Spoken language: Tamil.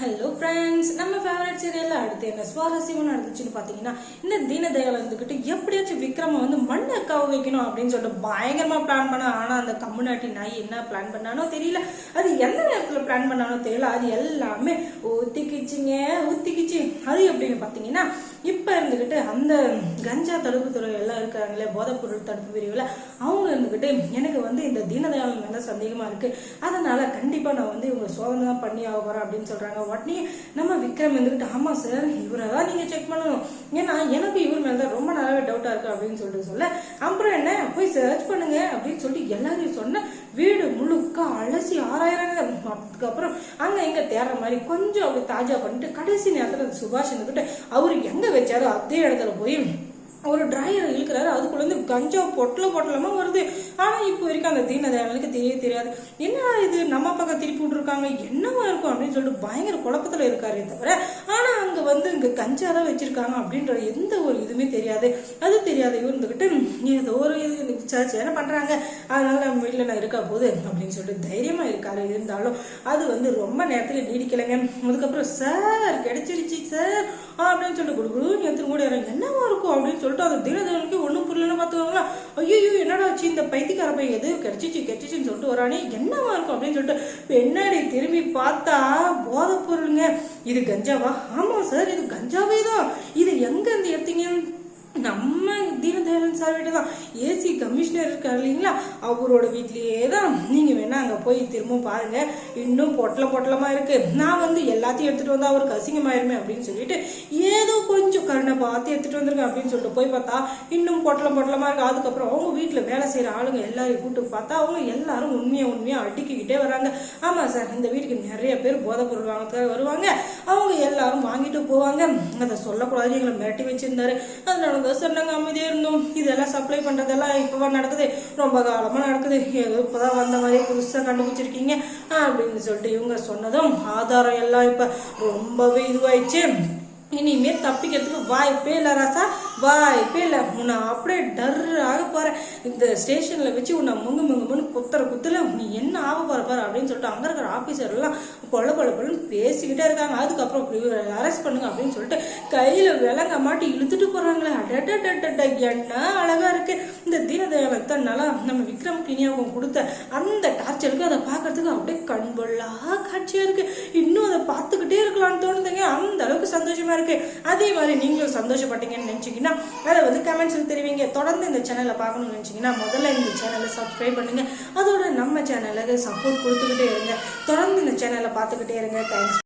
ஹலோ ஃப்ரெண்ட்ஸ், நம்ம ஃபேவரட் சீரியல்ல அடுத்து என்ன சுவாரஸ்யமா நடந்துச்சுன்னு பாத்தீங்கன்னா, இந்த தீனதயாள் இருந்துகிட்டு எப்படியாச்சும் விக்ரம வந்து மண்ணை கவ வைக்கணும் அப்படின்னு சொல்லிட்டு பயங்கரமா பிளான் பண்ணா. ஆனா அந்த கம்முனாட்டி நாய் என்ன பிளான் பண்ணானோ தெரியல, அது எந்த நேரத்துல பிளான் பண்ணானோ தெரியல, அது எல்லாமே ஊத்திக்கிச்சு. அது எப்படின்னு பாத்தீங்கன்னா, இப்ப இருந்துகிட்டு அந்த கஞ்சா தடுப்பு துறை எல்லாம் இருக்காங்களே, போதைப் பொருள் தடுப்பு பிரிவுல, அவங்க இருந்துகிட்டு எனக்கு வந்து இந்த தீனதயாள் மேல சந்தேகமா இருக்கு, அதனால கண்டிப்பா நான் வந்து இவங்க சோதனை தான் பண்ணி ஆகிறேன் அப்படின்னு சொல்றாங்க. உடனே நம்ம விக்ரம் வந்துகிட்டு, ஆமா சார், இவரை தான் நீங்க செக் பண்ணணும், ஏன்னா எனக்கு இவர் மேலதான் ரொம்ப நல்லாவே டவுட்டா இருக்கு அப்படின்னு சொல்ல அப்புறம் என்ன போய் சர்ச் பண்ணுங்க அப்படின்னு சொல்லிட்டு எல்லாரையும் சொன்ன. வீடு முழுக்க அலசி ஆராயிறாங்க. அதுக்கப்புறம் அங்க எங்க தேடுற மாதிரி கொஞ்சம் அப்படி தாஜா பண்ணிட்டு கடைசி நேரத்துல சுபாஷ் இருந்துகிட்டு அவரு எங்க வச்சாரோ அதே இடத்துல போய் ஒரு டிரையரை இழுக்கிறாரு. அதுக்குள்ள இருந்து கஞ்சா பொட்டலமா வருது. ஆனா இப்போ வரைக்கும் அந்த தீனதயாளுக்கு தெரியாது என்ன இது, நம்ம பக்கம் திருப்பி விட்டுருக்காங்க, என்னவா இருக்கும் அப்படின்னு சொல்லிட்டு பயங்கர குழப்பத்துல இருக்காரு தவிர, ஆனா அங்க வந்து இங்க கஞ்சா தான் வச்சிருக்காங்க அப்படின்ற எந்த ஒரு இதுவுமே தெரியாது. அது தெரியாது இருந்துகிட்டு ஏதோ ஒரு இது சர்ச் என்ன பண்றாங்க, அதனால நம்ம வீட்டுல நான் இருக்கா போகுது அப்படின்னு சொல்லிட்டு தைரியமா இருக்காரு. இருந்தாலும் அது வந்து ரொம்ப நேரத்துக்கு நீடிக்கலைங்க. அதுக்கப்புறம் சார் கிடைச்சிருச்சு சார் அப்படின்னு சொல்லிட்டு குடுக்குடு எடுத்துன்னு கூட என்னவா இருக்கும் அப்படின்னு சொல்லிட்டு அந்த தீனதயாளுக்கு ஒண்ணும் புரியலன்னு பாத்துவாங்களா. ஐயோ என்னடா ஆச்சு, இந்த பைத்தியக்கார பையன் எது கிடைச்சிச்சுன்னு சொல்லிட்டு வரானே, என்னவா இருக்கும் அப்படின்னு சொல்லிட்டு பின்னாடி திரும்பி பார்த்தா போதை பொருளுங்க. இது கஞ்சாவா? ஆமா சார், இது கஞ்சாவே தான். இது எங்க இருந்து எடுத்தீங்க? நம்ம தீனதயாளன் சார் வீட்டு தான், ஏசி கமிஷனர் இருக்காரு இல்லைங்களா, அவரோட வீட்லயே தான். நீங்க வேணா அங்க போய் திரும்பவும் பாருங்க, இன்னும் பொட்டலமா இருக்கு. நான் வந்து எல்லாத்தையும் எடுத்துட்டு வந்தா அவருக்கு அசிங்கமாயிருமே அப்படின்னு சொல்லிட்டு ஏதோ கொஞ்சம் கருணை பார்த்து எடுத்துட்டு வந்திருக்கேன் அப்படின்னு சொல்லிட்டு போய் பார்த்தா இன்னும் பொட்டலமா இருக்கு. அதுக்கப்புறம் அவங்க வீட்டுல வேலை செய்யற ஆளுங்க எல்லாரையும் கூப்பிட்டு பார்த்தா அவங்க எல்லாரும் உண்மையா அடுக்கிக்கிட்டே வராங்க. ஆமா சார், இந்த வீட்டுக்கு நிறைய பேர் போதை பொருள் வாங்க வருவாங்க, அவங்க எல்லாரும் வாங்கிட்டு போவாங்க, அதை சொல்லக்கூடாது எங்களை மிரட்டி வச்சிருந்தாரு, அதனால சொன்னாங்க அமைதியா இருந்தோம். இதெல்லாம் சப்ளை பண்றதெல்லாம் இப்பவா நடக்குது, ரொம்ப காலமா நடக்குது, ஏதோ இப்பதான் வந்த மாதிரி புதுசா கண்டுபிடிச்சிருக்கீங்க அப்படின்னு சொல்லிட்டு இவங்க சொன்னதும் ஆதாரம் எல்லாம் இப்ப ரொம்பவே இதுவாயிடுச்சு. இனிமே தப்பிக்கிறதுக்கு வாய்ப்பே இல்லை ராசா, வாய்ப்பே இல்லை. உன்னை அப்படியே டர் ஆக போற, இந்த ஸ்டேஷன்ல வச்சு உன்னை முங்கு குத்துற நீ என்ன ஆக போற அப்படின்னு சொல்லிட்டு அங்க இருக்கிற ஆபீசர் எல்லாம் கொள்ளன்னு பேசிக்கிட்டே இருக்காங்க. அதுக்கப்புறம் அரெஸ்ட் பண்ணுங்க அப்படின்னு சொல்லிட்டு கையில விலங்க மாட்டி இழுத்துட்டு போறாங்களே. என்ன அழகா இருக்கு இந்த தீனதயாள் எத்தனால நம்ம விக்ரம் கினியாவும் கொடுத்த அந்த டார்ச்சருக்கு அதை பாக்குறதுக்கு அப்படியே கண்பொள்ளா காட்சியா இருக்கு. இன்னும் அதை பார்த்துக்கிட்டே இருக்கலாம்னு தோணுதுங்க, அந்த அளவுக்கு சந்தோஷமா இருக்கு. அதே மாதிரி நீங்களும் சந்தோஷப்பட்டீங்கன்னு நினைச்சீங்கன்னா அதை வந்து கமெண்ட்ஸ்ல தெரிவிங்க. தொடர்ந்து இந்த சேனலை பார்க்கணும்னு நினைச்சீங்கன்னா முதல்ல இந்த சேனலை சப்ஸ்கிரைப் பண்ணுங்க, அதோட நம்ம சேனலுக்கு சப்போர்ட் கொடுத்துக்கிட்டே இருங்க. தொடர்ந்து இந்த சேனலை பார்த்துக்கிட்டே இருங்க. தேங்க்ஸ்.